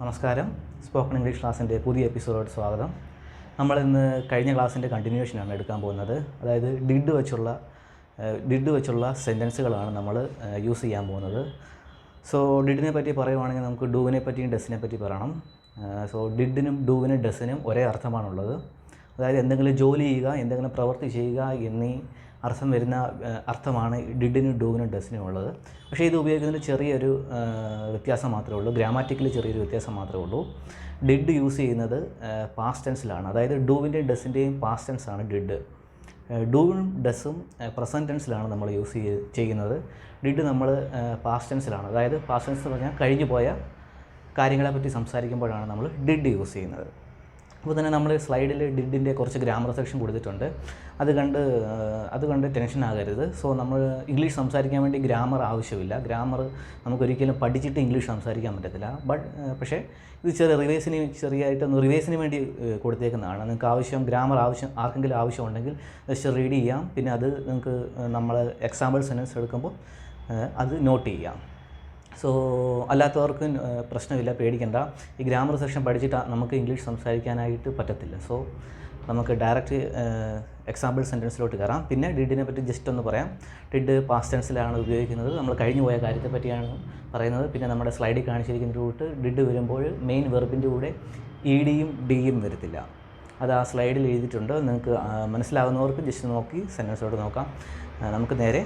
നമസ്കാരം. Spoken English ക്ലാസ്സിൻ്റെ പുതിയ എപ്പിസോഡോട് സ്വാഗതം. നമ്മളിന്ന് കഴിഞ്ഞ ക്ലാസ്സിൻ്റെ കണ്ടിന്യൂഷനാണ് എടുക്കാൻ പോകുന്നത്. അതായത് ഡിഡ് വെച്ചുള്ള സെൻറ്റൻസുകളാണ് നമ്മൾ യൂസ് ചെയ്യാൻ പോകുന്നത്. സോ ഡിഡിനെ പറ്റി പറയുവാണെങ്കിൽ നമുക്ക് ഡൂവിനെ പറ്റിയും ഡസിനെ പറ്റി പറയണം. സോ ഡിഡിനും ഡൂവിനും ഡസിനും ഒരേ അർത്ഥമാണുള്ളത്. അതായത് എന്തെങ്കിലും ജോലി ചെയ്യുക, എന്തെങ്കിലും പ്രവൃത്തി ചെയ്യുക എന്നീ അർത്ഥം വരുന്ന അർത്ഥമാണ് ഡിഡിനും ഡൂവിനും ഡസിനും ഉള്ളത്. പക്ഷേ ഇത് ഉപയോഗിക്കുന്നതിന് ചെറിയൊരു വ്യത്യാസം മാത്രമേ ഉള്ളൂ. ഗ്രാമാറ്റിക്കലി ചെറിയൊരു വ്യത്യാസം മാത്രമേ ഉള്ളൂ. ഡിഡ് യൂസ് ചെയ്യുന്നത് പാസ്റ്റ് ടെൻസിലാണ്. അതായത് ഡൂവിൻ്റെയും ഡസിൻ്റെയും പാസ്റ്റ് ടെൻസാണ് ഡിഡ്. ഡൂവും ഡസും പ്രസൻറ്റ് ടെൻസിലാണ് നമ്മൾ യൂസ് ചെയ്യുന്നത്. ഡിഡ് നമ്മൾ പാസ്റ്റ് ടെൻസിലാണ്. അതായത് പാസ്റ്റ് ടെൻസ് എന്ന് പറഞ്ഞാൽ കഴിഞ്ഞു പോയ കാര്യങ്ങളെപ്പറ്റി സംസാരിക്കുമ്പോഴാണ് നമ്മൾ ഡിഡ് യൂസ് ചെയ്യുന്നത്. അപ്പോൾ തന്നെ നമ്മൾ സ്ലൈഡിൽ ഡിഡിൻ്റെ കുറച്ച് ഗ്രാമർ സെക്ഷൻ കൊടുത്തിട്ടുണ്ട്. അത് കണ്ട് ടെൻഷൻ ആകരുത്. സോ നമ്മൾ ഇംഗ്ലീഷ് സംസാരിക്കാൻ വേണ്ടി ഗ്രാമർ ആവശ്യമില്ല. ഗ്രാമർ നമുക്കൊരിക്കലും പഠിച്ചിട്ട് ഇംഗ്ലീഷ് സംസാരിക്കാൻ പറ്റത്തില്ല. പക്ഷേ ഇത് ചെറിയായിട്ടൊന്ന് റിവേഴ്സിന് വേണ്ടി കൊടുത്തേക്കുന്നതാണ്. നിങ്ങൾക്ക് ഗ്രാമർ ആർക്കെങ്കിലും ആവശ്യമുണ്ടെങ്കിൽ ജസ്റ്റ് റീഡ് ചെയ്യാം. പിന്നെ അത് നിങ്ങൾക്ക് നമ്മൾ എക്സാമ്പിൾ സെൻറ്റൻസ് എടുക്കുമ്പോൾ അത് നോട്ട് ചെയ്യാം. സോ അല്ലാത്തവർക്ക് പ്രശ്നമില്ല, പേടിക്കണ്ട. ഈ ഗ്രാമർ സെക്ഷൻ പഠിച്ചിട്ട് നമുക്ക് ഇംഗ്ലീഷ് സംസാരിക്കാനായിട്ട് പറ്റത്തില്ല. സോ നമുക്ക് ഡയറക്റ്റ് എക്സാമ്പിൾ സെൻറ്റൻസിലോട്ട് കയറാം. പിന്നെ ഡിഡിനെ പറ്റി ജസ്റ്റ് ഒന്ന് പറയാം. ഡിഡ് പാസ്റ്റ് ടെൻസിലാണ് ഉപയോഗിക്കുന്നത്. നമ്മൾ കഴിഞ്ഞു പോയ കാര്യത്തെ പറ്റിയാണ് പറയുന്നത്. പിന്നെ നമ്മുടെ സ്ലൈഡിൽ കാണിച്ചിരിക്കുന്ന റൂട്ട് ഡിഡ് വരുമ്പോൾ മെയിൻ വെർബിൻ്റെ കൂടെ ഇഡിയും ഡിയും വരത്തില്ല. അത് ആ സ്ലൈഡിൽ എഴുതിയിട്ടുണ്ട്. നിങ്ങൾക്ക് മനസ്സിലാകുന്നവർക്ക് ജസ്റ്റ് നോക്കി സെൻറ്റൻസിലോട്ട് നോക്കാം. നമുക്ക് നേരെ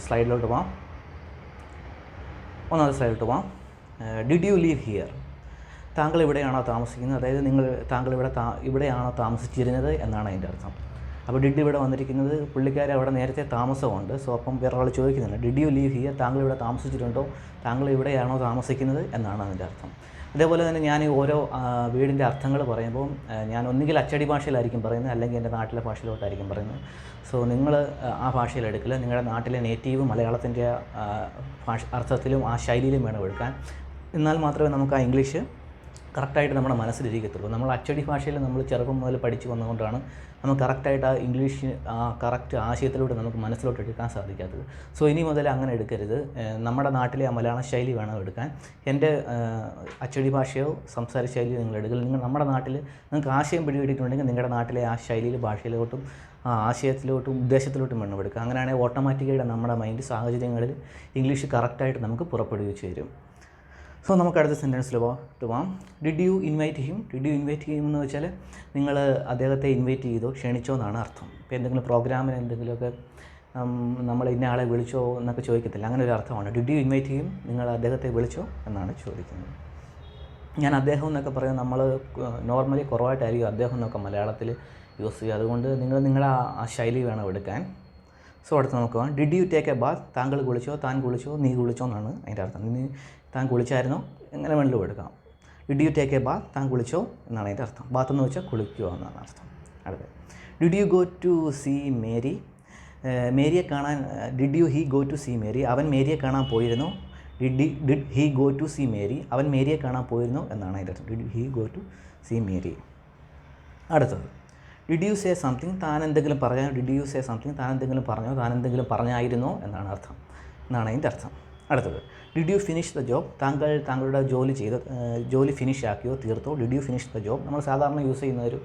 സ്ലൈഡിലോട്ട് പോകാം. ഒന്നാമത്തെ സ്ലൈഡിലോട്ട് പോകാം. Did you leave here? താങ്കൾ ഇവിടെയാണോ താമസിക്കുന്നത്? അതായത് താങ്കൾ ഇവിടെയാണോ താമസിച്ചിരുന്നത് എന്നാണ് അതിൻ്റെ അർത്ഥം. അപ്പോൾ ഡിഡ് ഇവിടെ വന്നിരിക്കുന്നത് പുള്ളിക്കാരെ അവിടെ നേരത്തെ താമസമുണ്ട്. സോ അപ്പം വേറെ ആൾ ചോദിക്കുന്നുണ്ട്, ഡിഡ് യു ലീവ് ഹിയർ? താങ്കൾ ഇവിടെ താമസിച്ചിട്ടുണ്ടോ? താങ്കൾ ഇവിടെയാണോ താമസിക്കുന്നത് എന്നാണ് അതിൻ്റെ അർത്ഥം. അതേപോലെ തന്നെ ഞാൻ ഓരോ വീടിൻ്റെ അർത്ഥങ്ങൾ പറയുമ്പോൾ ഞാൻ ഒന്നുകിൽ അച്ചടി ഭാഷയിലായിരിക്കും പറയുന്നത്, അല്ലെങ്കിൽ എൻ്റെ നാട്ടിലെ ഭാഷയിലോട്ടായിരിക്കും പറയുന്നത്. സോ നിങ്ങൾ ആ ഭാഷയിലെടുക്കില്ല. നിങ്ങളുടെ നാട്ടിലെ നേറ്റീവ് മലയാളത്തിൻ്റെ അർത്ഥത്തിലും ആ ശൈലിയിലും വേണം എടുക്കാൻ. എന്നാൽ മാത്രമേ നമുക്ക് ആ ഇംഗ്ലീഷ് കറക്റ്റായിട്ട് നമ്മുടെ മനസ്സിലിരിക്കത്തുള്ളൂ. നമ്മൾ അച്ചടി ഭാഷയിൽ നമ്മൾ ചെറുപ്പം മുതൽ പഠിച്ചു വന്നുകൊണ്ടാണ് നമുക്ക് കറക്റ്റായിട്ട് ആ ഇംഗ്ലീഷ് കറക്റ്റ് ആശയത്തിലൂടെ നമുക്ക് മനസ്സിലോട്ട് എടുക്കാൻ സാധിക്കാത്തത്. സോ ഇനി മുതൽ അങ്ങനെ എടുക്കരുത്. നമ്മുടെ നാട്ടിലെ ആ മലയാള ശൈലി വേണം എടുക്കാൻ. എൻ്റെ അച്ചടി ഭാഷയോ സംസാര ശൈലിയോ നിങ്ങൾ എടുക്കില്ല. നിങ്ങൾ നമ്മുടെ നാട്ടിൽ നിങ്ങൾക്ക് ആശയം പിടികിട്ടിയിട്ടുണ്ടെങ്കിൽ നിങ്ങളുടെ നാട്ടിലെ ആ ശൈലിയിൽ ഭാഷയിലോട്ടും ആ ആശയത്തിലോട്ടും ഉദ്ദേശത്തിലോട്ടും വേണം എടുക്കുക. അങ്ങനെയാണെങ്കിൽ ഓട്ടോമാറ്റിക്കായിട്ട് നമ്മുടെ മൈൻഡ് സാഹചര്യങ്ങളിൽ ഇംഗ്ലീഷ് കറക്റ്റായിട്ട് നമുക്ക് പുറപ്പെടുവിച്ച് തരും. സോ നമുക്ക് അടുത്ത സെൻറ്റൻസിൽ പോവാം. Did you invite him? Did you invite him എന്ന് വെച്ചാൽ നിങ്ങൾ അദ്ദേഹത്തെ ഇൻവൈറ്റ് ചെയ്തോ, ക്ഷണിച്ചോ എന്നാണ് അർത്ഥം. ഇപ്പോൾ എന്തെങ്കിലും പ്രോഗ്രാമിന് എന്തെങ്കിലുമൊക്കെ നമ്മൾ ഇന്ന ആളെ വിളിച്ചോ എന്നൊക്കെ ചോദിക്കത്തില്ല. അങ്ങനെ ഒരു അർത്ഥമാണ്. Did you invite him? നിങ്ങൾ അദ്ദേഹത്തെ വിളിച്ചോ എന്നാണ് ചോദിക്കുന്നത്. ഞാൻ അദ്ദേഹം എന്നൊക്കെ പറയാൻ നമ്മൾ നോർമലി കുറവായിട്ടായിരിക്കും അദ്ദേഹം എന്നൊക്കെ മലയാളത്തിൽ യൂസ് ചെയ്യുക. അതുകൊണ്ട് നിങ്ങളുടെ ആ ശൈലി വേണം എടുക്കാൻ. സോ അടുത്ത് നോക്കുക. Did you take a bath? താങ്കൾ കുളിച്ചോ, താൻ കുളിച്ചോ, നീ കുളിച്ചോ എന്നാണ് അതിൻ്റെ അർത്ഥം. താൻ കുളിച്ചായിരുന്നോ? എങ്ങനെ വേണമെങ്കിലും എടുക്കാം. Did you take a bath? താൻ കുളിച്ചോ എന്നാണ് അതിൻ്റെ അർത്ഥം. ബാത്ത് എന്ന് വെച്ചാൽ കുളിക്കുക എന്നാണ് അർത്ഥം. അടുത്ത് did you go to see Mary? മേരിയെ കാണാൻ did you he go to see Mary? അവൻ മേരിയെ കാണാൻ പോയിരുന്നോ? Did he go to see Mary? അവൻ മേരിയെ കാണാൻ പോയിരുന്നോ എന്നാണ് അതിൻ്റെ അർത്ഥം. Did he go to see Mary. അടുത്തത് ഡിഡ് യു സേ സംതിങ്? താൻ എന്തെങ്കിലും പറഞ്ഞോ? Did you say something? താൻ എന്തെങ്കിലും പറഞ്ഞോ? താൻ എന്തെങ്കിലും പറഞ്ഞായിരുന്നോ എന്നാണ് അർത്ഥം, എന്നാണ് അതിൻ്റെ അർത്ഥം. അടുത്തത് did you finish the job? താങ്കളുടെ ജോലി ഫിനിഷ് ആക്കിയോ, തീർത്തോ? Did you finish the job? നമ്മൾ സാധാരണ യൂസ് ചെയ്യുന്ന ഒരു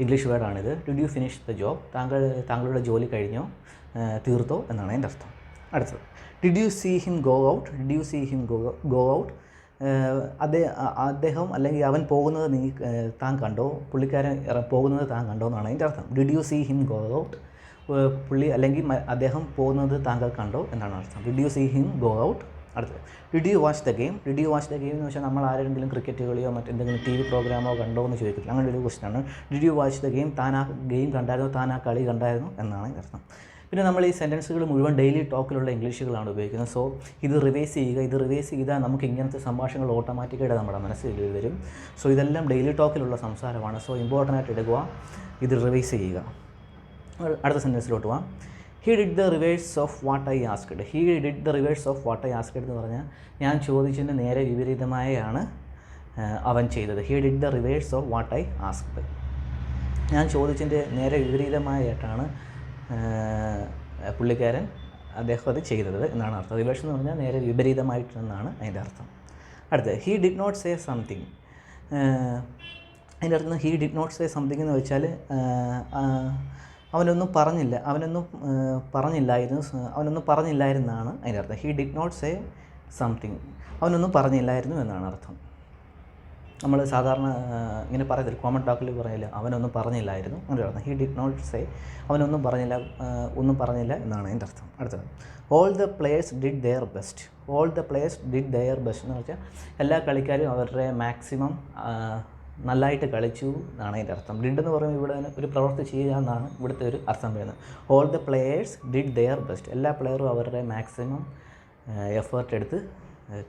ഇംഗ്ലീഷ് വേർഡാണിത്. Did you finish the job? താങ്കളുടെ ജോലി കഴിഞ്ഞോ, തീർത്തോ എന്നാണ് അതിൻ്റെ അർത്ഥം. അടുത്തത് did you see him go out? Did you see him go out? അദ്ദേഹം അല്ലെങ്കിൽ അവൻ പോകുന്നത് താൻ കണ്ടോ? പുള്ളിക്കാരൻ പോകുന്നത് താൻ കണ്ടോ എന്നാണ് അതിൻ്റെ അർത്ഥം. Did you see him go out? പുള്ളി അല്ലെങ്കിൽ അദ്ദേഹം പോകുന്നത് താങ്കൾ കണ്ടോ എന്നാണ് അർത്ഥം. Did you see him go out? അടുത്തത് did you watch the game? Did you watch the game എന്ന് വെച്ചാൽ നമ്മൾ ആരെങ്കിലും ക്രിക്കറ്റ് കളിയോ മറ്റെന്തെങ്കിലും TV പ്രോഗ്രാമോ കണ്ടോ എന്ന് ചോദിക്കില്ല. അങ്ങനെ ഒരു ക്വസ്റ്റ്യനാണ്. Did you watch the game? താൻ ആ ഗെയിം കണ്ടായിരുന്നോ, താൻ ആ കളി കണ്ടായിരുന്നോ എന്നാണ് അർത്ഥം. പിന്നെ നമ്മൾ ഈ സെൻറ്റൻസുകൾ മുഴുവൻ ഡെയിലി ടോക്കിലുള്ള ഇംഗ്ലീഷുകളാണ് ഉപയോഗിക്കുന്നത്. സോ ഇത് റിവൈസ് ചെയ്താൽ നമുക്ക് ഇങ്ങനത്തെ സംഭാഷണങ്ങൾ ഓട്ടോമാറ്റിക്കായിട്ട് നമ്മുടെ മനസ്സിൽ വരും. സോ ഇതെല്ലാം ഡെയിലി ടോക്കിലുള്ള സംസാരമാണ്. സോ ഇമ്പോർട്ടൻ്റ് ആയിട്ട് എടുക്കുക, ഇത് റിവൈസ് ചെയ്യുക. അടുത്ത സെൻറ്റൻസിലോട്ട് പോവാം. He did the reverse of what I asked? He did the reverse of what I asked എന്ന് പറഞ്ഞാൽ ഞാൻ ചോദിച്ചതിന് നേരെ വിപരീതമായാണ് അവൻ ചെയ്തത്. He did the reverse of what I asked. ഞാൻ ചോദിച്ചതിൻ്റെ നേരെ വിപരീതമായിട്ടാണ് പുള്ളിക്കാരൻ അദ്ദേഹം അത് ചെയ്തത് എന്നാണ് അർത്ഥം. റിവേഴ്സ് എന്ന് പറഞ്ഞാൽ നേരെ വിപരീതമായിട്ടെന്നാണ് അതിൻ്റെ അർത്ഥം. അടുത്ത് he did not say something. അതിൻ്റെ അടുത്ത് he did not say something എന്ന് വെച്ചാൽ അവനൊന്നും പറഞ്ഞില്ലായിരുന്നാണ് അതിൻ്റെ അർത്ഥം. He did not say something, അവനൊന്നും പറഞ്ഞില്ലായിരുന്നു എന്നാണ് അർത്ഥം. നമ്മൾ സാധാരണ ഇങ്ങനെ പറയത്തില്ല, കോമൺ ടോക്കിൽ പറയില്ല അവനൊന്നും പറഞ്ഞില്ലായിരുന്നു അങ്ങനെ അർത്ഥം. ഹീ ഡിഡ് നോട്ട് സേ, അവനൊന്നും പറഞ്ഞില്ല എന്നാണ് അതിൻ്റെ അർത്ഥം. അടുത്തത് all the players did there best. All the players did there best എന്ന് വെച്ചാൽ എല്ലാ കളിക്കാരും അവരുടെ മാക്സിമം നല്ലതായിട്ട് കളിച്ചു എന്നാണ് അതിൻ്റെ അർത്ഥം. ഡിഡ് എന്ന് പറയുമ്പോൾ ഇവിടെ ഒരു പ്രവൃത്തി ചെയ്യുക എന്നാണ് ഇവിടുത്തെ ഒരു അർത്ഥം വരുന്നത്. All the players did there best, എല്ലാ പ്ലെയറും അവരുടെ മാക്സിമം എഫേർട്ട് എടുത്ത്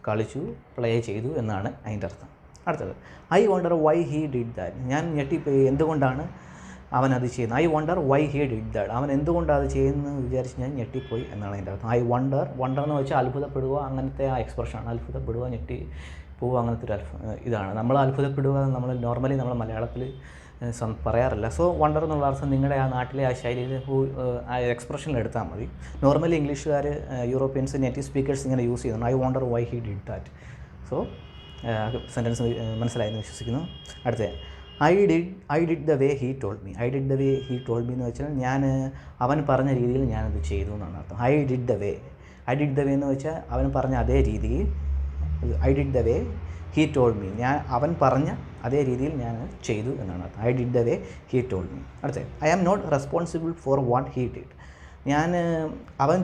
കളിച്ചു, പ്ലേ ചെയ്തു എന്നാണ് അതിൻ്റെ അർത്ഥം. അടുത്തത് I wonder Y he did that. ഞാൻ ഞെട്ടിപ്പോയി, എന്തുകൊണ്ടാണ് അവനത് ചെയ്യുന്നത്. I wonder Y he did that, അവൻ എന്തുകൊണ്ടാണ് അത് ചെയ്യുന്നത് വിചാരിച്ച് ഞാൻ ഞെട്ടിപ്പോയി എന്നാണ് അതിൻ്റെ അർത്ഥം. ഐ വണ്ടർ എന്ന് വെച്ചാൽ അത്ഭുതപ്പെടുക, അങ്ങനത്തെ ആ എക്സ്പ്രഷനാണ്. അത്ഭുതപ്പെടുക, ഞെട്ടി പോവുക, അങ്ങനത്തെ ഒരു ഇതാണ്. നമ്മൾ അത്ഭുതപ്പെടുക നമ്മൾ നോർമലി നമ്മൾ മലയാളത്തിൽ പറയാറില്ല. സോ വണ്ടർ എന്നുള്ള അർത്ഥം നിങ്ങളുടെ ആ നാട്ടിലെ ആ ശൈലിയിൽ ആ എക്സ്പ്രഷനിൽ എടുത്താൽ മതി. നോർമലി ഇംഗ്ലീഷുകാർ, യൂറോപ്യൻസ്, നേറ്റീവ് സ്പീക്കേഴ്സ് ഇങ്ങനെ യൂസ് ചെയ്യുന്നു. I wonder Y he did that. So sentence മനസ്സിലായെന്ന് വിശ്വസിക്കുന്നു. അടുത്ത I did the way he told me. I did the way he told me എന്ന് വെച്ചാൽ അവൻ പറഞ്ഞ രീതിയിൽ ഞാനത് ചെയ്തു എന്നാണ് അർത്ഥം. ഐ ഡിഡ് ദ വേ എന്ന് വെച്ചാൽ അവൻ പറഞ്ഞ അതേ രീതിയിൽ. I did the way he told me, അവൻ പറഞ്ഞ അതേ രീതിയിൽ ഞാൻ ചെയ്തു എന്നാണ് അർത്ഥം. I did the way he told me. അടുത്ത I am not responsible for what he did. അവൻ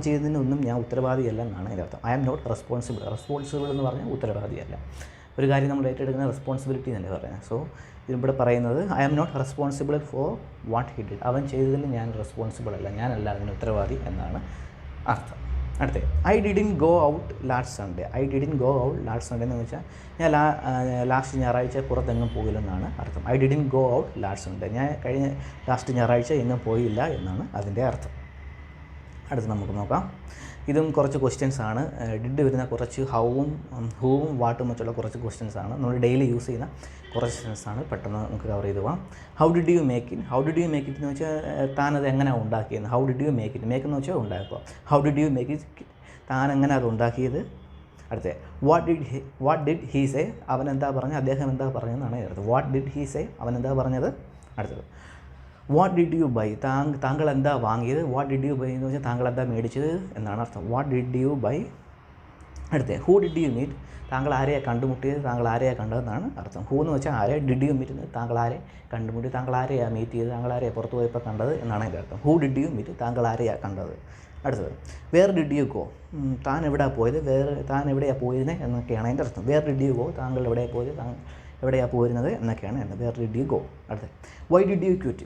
ചെയ്തതിനൊന്നും ഞാൻ ഉത്തരവാദിയല്ല എന്നാണ് അതിൻ്റെ അർത്ഥം. ഐ ആം നോട്ട് റെസ്പോൺസിബിൾ എന്ന് പറഞ്ഞാൽ ഉത്തരവാദിയല്ല. ഒരു കാര്യം നമ്മൾ ഏറ്റെടുക്കുന്ന റെസ്പോൺസിബിലിറ്റി എന്നല്ലേ പറയുന്നത്. സോ ഇതിവിടെ പറയുന്നത് I am not responsible for what he did, അവൻ ചെയ്തതിൽ ഞാൻ റെസ്പോൺസിബിൾ അല്ല, ഞാനല്ല അതിന് ഉത്തരവാദി എന്നാണ് അർത്ഥം. അടുത്ത I didn't go out last Sunday. I didn't go out last Sunday എന്ന് വെച്ചാൽ ഞാൻ ലാസ്റ്റ് ഞായറാഴ്ച പുറത്തെങ്ങും പോകില്ലെന്നാണ് അർത്ഥം. I didn't go out last Sunday, ഞാൻ കഴിഞ്ഞ ലാസ്റ്റ് ഞായറാഴ്ച എങ്ങും പോയില്ല എന്നാണ് അതിൻ്റെ അർത്ഥം. അടുത്ത് നമുക്ക് നോക്കാം. ഇതും കുറച്ച് ക്വസ്റ്റ്യൻസ് ആണ്. ഡിഡ് വരുന്ന കുറച്ച് ഹൂവും വാട്ടും വെച്ചുള്ള കുറച്ച് ക്വസ്റ്റ്യൻസ് ആണ്. നമ്മൾ ഡെയിലി യൂസ് ചെയ്യുന്ന കുറച്ച് ക്വസ്റ്റ്യൻസ് ആണ്. പെട്ടെന്ന് നമുക്ക് കവർ ചെയ്ത് പോകാം. How did you make it എന്ന് വെച്ചാൽ താനത് എങ്ങനെ ഉണ്ടാക്കിയെന്ന്. ഹൗ ഡിഡ് യു മേക്ക് എന്ന് വെച്ചാൽ ഉണ്ടാക്കുക. How did you make it, താൻ എങ്ങനെ അത് ഉണ്ടാക്കിയത്. അടുത്ത വാട്ട് ഡിഡ് ഹീ സേ, അവൻ എന്താ പറഞ്ഞത്, അദ്ദേഹം എന്താ പറഞ്ഞതെന്നാണ് അടുത്തത്. വാട്ട് ഡിഡ് ഹീ സേ, അവൻ എന്താ പറഞ്ഞത്. അടുത്തത് വാട്ട് ഡിഡ് യു ബൈ, താങ്കൾ എന്താ വാങ്ങിയത്. വാട്ട് ഡിഡ് യു ബൈ എന്ന് വെച്ചാൽ താങ്കൾ എന്താ മേടിച്ചത് എന്നാണ് അർത്ഥം. What did you buy. അടുത്ത ഹൂ ഡിഡ് യു മീറ്റ്, താങ്കൾ ആരെയാണ് കണ്ടുമുട്ടിയത്, താങ്കൾ ആരെയാണ് കണ്ടതെന്നാണ് അർത്ഥം. ഹൂ എന്ന് വെച്ചാൽ ആരെ, ഡിഡ് യു മീറ്റ് താങ്കൾ ആരെ കണ്ടുമുട്ടി, താങ്കൾ ആരെയാണ് മീറ്റ് ചെയ്ത്, താങ്കൾ ആരെയാണ് പുറത്ത് പോയപ്പോൾ കണ്ടത് എന്നാണ് അതിൻ്റെ അർത്ഥം. ഹൂ ഡിഡ് യു മീറ്റ്, താങ്കൾ ആരെയാണ് കണ്ടത്. അടുത്തത് വേർ ഡിഡ് യു ഗോ, താൻ എവിടെയാണ് പോയത്, താൻ എവിടെയാണ് പോയിരുന്നത് എന്നൊക്കെയാണ് അതിൻ്റെ അർത്ഥം. വേർ ഡിഡ് യു ഗോ, താങ്കൾ എവിടെയാണ് പോയത്, എവിടെയാണ് പോയിരുന്നത് എന്നൊക്കെയാണ് വേർ ഡിഡ് യു ഗോ. അടുത്ത വൈ ഡിഡ് യു ക്വിറ്റ്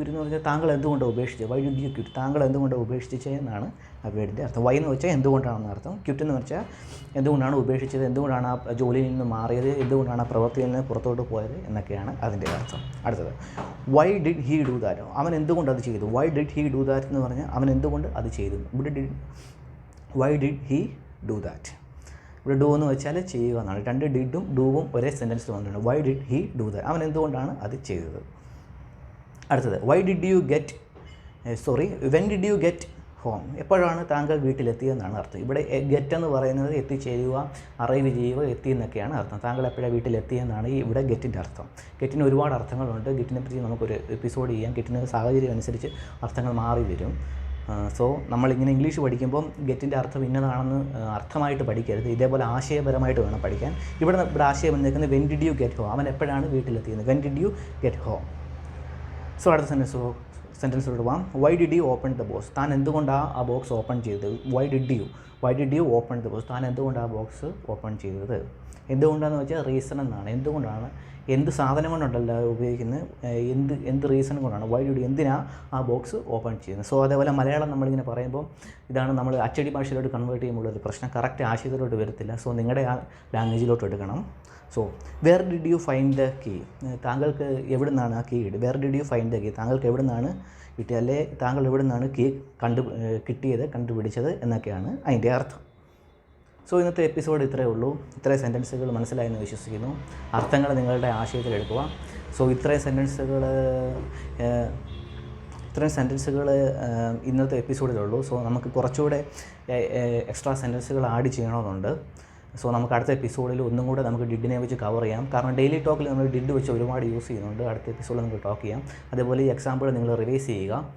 എന്ന് പറഞ്ഞാൽ താങ്കൾ എന്തുകൊണ്ടാണ് ഉപേക്ഷിച്ചത്. വൈ ഡിഡ് യു ക്വിറ്റ്, താങ്കൾ എന്തുകൊണ്ടാണ് ഉപേക്ഷിച്ചത് എന്നാണ് ആ വേർഡിൻ്റെ അർത്ഥം. വൈ എന്ന് വെച്ചാൽ എന്തുകൊണ്ടാണെന്ന് അർത്ഥം. ക്വിറ്റ് എന്ന് വെച്ചാൽ എന്തുകൊണ്ടാണ് ഉപേക്ഷിച്ചത്, എന്തുകൊണ്ടാണ് ആ ജോലിയിൽ നിന്ന് മാറിയത്, എന്തുകൊണ്ടാണ് ആ പ്രവൃത്തിയിൽ നിന്ന് പുറത്തോട്ട് പോയത് എന്നൊക്കെയാണ് അതിൻ്റെ അർത്ഥം. അടുത്തത് why did he do that, അവൻ എന്തുകൊണ്ട് അത് ചെയ്തു. Why did he do that എന്ന് പറഞ്ഞാൽ അവൻ എന്തുകൊണ്ട് അത് ചെയ്തു. Why did he do that. ഇവിടെ ഡു എന്ന് വെച്ചാൽ ചെയ്യുക എന്നാണ്. രണ്ട് ഡിഡും ഡൂവും ഒരേ സെൻറ്റൻസിൽ വന്നിട്ടുണ്ട്. Why did he do that, അവൻ എന്തുകൊണ്ടാണ് അത് ചെയ്തത്. അടുത്തത് when did you get home, എപ്പോഴാണ് താങ്കൾ വീട്ടിലെത്തിയെന്നാണ് അർത്ഥം. ഇവിടെ ഗെറ്റ് എന്ന് പറയുന്നത് എത്തിച്ചേരുക, അറൈവ് ചെയ്യുക, എത്തി എന്നൊക്കെയാണ് അർത്ഥം. താങ്കൾ എപ്പോഴാണ് വീട്ടിലെത്തിയെന്നാണ് ഇവിടെ ഗെറ്റിൻ്റെ അർത്ഥം. ഗെറ്റിന് ഒരുപാട് അർത്ഥങ്ങളുണ്ട്. ഗെറ്റിനെ പറ്റി നമുക്കൊരു എപ്പിസോഡ് ചെയ്യാം. ഗെറ്റിന് സാഹചര്യം അനുസരിച്ച് അർത്ഥങ്ങൾ മാറി വരും. സോ നമ്മളിങ്ങനെ ഇംഗ്ലീഷ് പഠിക്കുമ്പം ഗെറ്റിൻ്റെ അർത്ഥം ഇന്നതാണെന്ന് അർത്ഥമായിട്ട് പഠിക്കരുത്. ഇതേപോലെ ആശയപരമായിട്ട് വേണം പഠിക്കാൻ. ഇവിടെ ആശയം വന്നിരിക്കുന്നത് when did you get home, അവൻ എപ്പോഴാണ് വീട്ടിലെത്തിയത്. When did you get home. So അടുത്ത സെൻറ്റൻസിലോട്ട് പോകാം. Why did you open the box, താൻ എന്തുകൊണ്ടാണ് ആ ബോക്സ് ഓപ്പൺ ചെയ്തത്. Why did you open the box, താൻ എന്തുകൊണ്ടാണ് ആ ബോക്സ് ഓപ്പൺ ചെയ്തത്. എന്തുകൊണ്ടാണെന്ന് വെച്ചാൽ റീസൺ എന്നാണ്. എന്തുകൊണ്ടാണ്, എന്ത് സാധനം കൊണ്ടുണ്ടല്ലോ ഉപയോഗിക്കുന്നത്, എന്ത് റീസൺ കൊണ്ടാണ്. വൈ ഡിഡ് യു, എന്തിനാണ് ആ ബോക്സ് ഓപ്പൺ ചെയ്യുന്നത്. സോ അതേപോലെ മലയാളം നമ്മളിങ്ങനെ പറയുമ്പോൾ ഇതാണ് നമ്മൾ അച്ചടി ഭാഷയിലോട്ട് കൺവേർട്ട് ചെയ്യുമ്പോൾ ഒരു പ്രശ്നം, കറക്റ്റ് ആശയത്തിലോട്ട് വരത്തില്ല. സോ നിങ്ങളുടെ ആ ലാംഗ്വേജിലോട്ട് എടുക്കണം. So where did you find the key, താങ്കൾക്ക് എവിടെ നിന്നാണ് ആ കീ കിട്ടിയത്. Where did you find the key, താങ്കൾക്ക് എവിടെ നിന്നാണ് കിട്ടിയത്, അല്ലെ താങ്കൾ എവിടെ നിന്നാണ് കീ കണ്ടുപിടിച്ചത് എന്നൊക്കെയാണ് അതിൻ്റെ അർത്ഥം. സോ ഇന്നത്തെ എപ്പിസോഡ് ഇത്രയേ ഉള്ളൂ. ഇത്രയും സെൻറ്റൻസുകൾ മനസ്സിലായെന്ന് വിശ്വസിക്കുന്നു. അർത്ഥങ്ങൾ നിങ്ങളുടെ ആശയത്തിലെടുക്കുക. സോ ഇത്രയും സെൻറ്റൻസുകൾ ഇന്നത്തെ എപ്പിസോഡിലുള്ളൂ. സോ നമുക്ക് കുറച്ചുകൂടെ എക്സ്ട്രാ സെൻറ്റൻസുകൾ ആഡ് ചെയ്യണമെന്നുണ്ട്. സോ നമുക്ക് അടുത്ത എപ്പിസോഡിൽ ഒന്നും കൂടെ നമുക്ക് ഡിഡിനെ വെച്ച് കവർ ചെയ്യാം. കാരണം ഡെയിലി ടോക്കിൽ നമ്മൾ ഡിഡ് വെച്ച് ഒരുപാട് യൂസ് ചെയ്യുന്നുണ്ട്. അടുത്ത എപ്പിസോഡിൽ നമുക്ക് ടോക്ക് ചെയ്യാം. അതേപോലെ ഈ എക്സാമ്പിൾ നിങ്ങൾ റിവൈസ് ചെയ്യുക.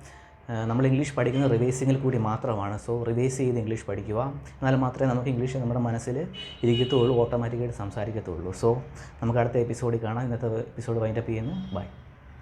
നമ്മൾ ഇംഗ്ലീഷ് പഠിക്കുന്നത് റിവൈസിങ്ങിൽ കൂടി മാത്രമാണ്. സോ റിവൈസ് ചെയ്ത് ഇംഗ്ലീഷ് പഠിക്കുക. എന്നാൽ മാത്രമേ നമുക്ക് ഇംഗ്ലീഷ് നമ്മുടെ മനസ്സിൽ ഇരിക്കത്തുള്ളൂ, ഓട്ടോമാറ്റിക്കായിട്ട് സംസാരിക്കത്തുള്ളൂ. സോ നമുക്ക് അടുത്ത എപ്പിസോഡിൽ കാണാം. ഇന്നത്തെ എപ്പിസോഡ് വൈൻഡപ്പ് ചെയ്യുന്നു. ബൈ.